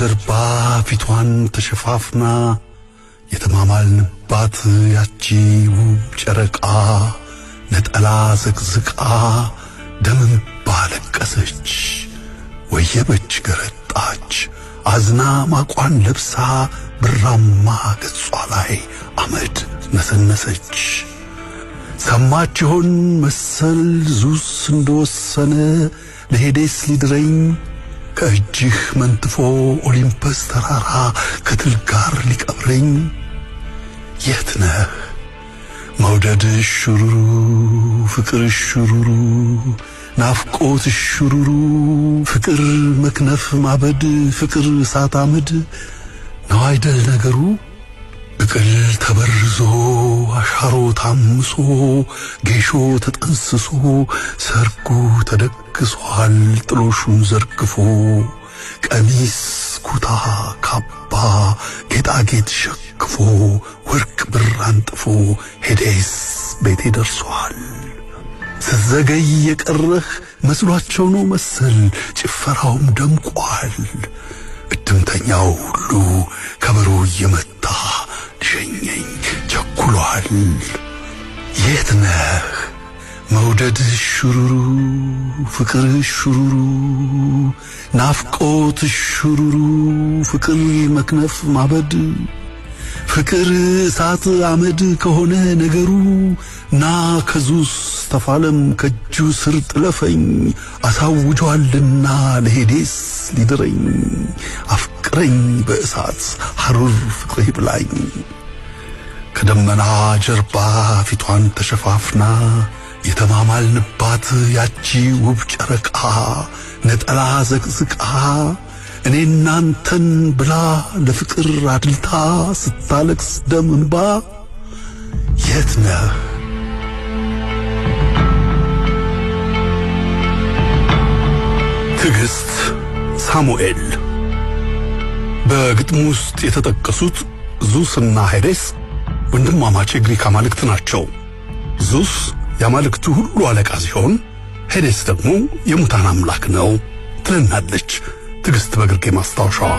ጀርባ ፊቷን ተሸፋፍና የተማማልንባት ያቺ ውብ ጨረቃ ነጠላ ዘቅዝቃ ደምን ባለቀሰች ወየበች ገረጣች አዝና ማቋን ለብሳ ብራማ ገጿ ላይ አመድ ነሰነሰች ሰማች ይሆን መሰል ዙስ እንደወሰነ ለሄዴስ ሊድረኝ ከእጅህ መንጥፎ ኦሊምፐስ ተራራ ከትል ጋር ሊቀብረኝ የት ነህ መውደድ ሽሩሩ ፍቅር ሽሩሩ ናፍቆት ሽሩሩ ፍቅር መክነፍ ማበድ ፍቅር እሳት አመድ ነው አይደል ነገሩ እቅል ተበርዞ አሻሮ ታምሶ ጌሾ ተጠንስሶ ሰርጉ ተደግሷል ጥሎሹን ዘርግፎ ቀሚስ ኩታ ካባ ጌጣጌጥ ሸክፎ ወርቅ ብር አንጥፎ ሄዴስ ቤቴ ደርሷል ስዘገይ የቀረህ መስሏቸው ነው መሰል ጭፈራውም ደምቋል እድምተኛው ሁሉ ከበሮ እየመታ ሸኘኝ ቸኩሏል የት ነህ መውደድ ሽሩሩ ፍቅር ሽሩሩ ናፍቆት ሽሩሩ ፍቅር መክነፍ ማበድ ፍቅር እሳት አመድ ከሆነ ነገሩ ና ከዙስ ተፋለም ከእጁ ስር ጥለፈኝ አሳውጇልና ለሄዴስ ሊድረኝ አፍቅረኝ በእሳት ሐሩር ፍቅሬ ብላኝ ከደመና ጀርባ ፊቷን ተሸፋፍና የተማማልንባት ያቺ ውብ ጨረቃ ነጠላ ዘቅዝቃ እኔና አንተን ብላ ለፍቅር አድልታ ስታለቅስ ደም እንባ የት ነህ ትዕግስት ሳሙኤል በግጥሙ ውስጥ የተጠቀሱት ዙስና ሄዴስ ወንድማማች የግሪክ አማልክት ናቸው ዙስ የአማልክቱ ሁሉ አለቃ ሲሆን ሄዴስ ደግሞ የሙታን አምላክ ነው ትለናለች ትዕግስት በግርጌ ማስታወሻዋ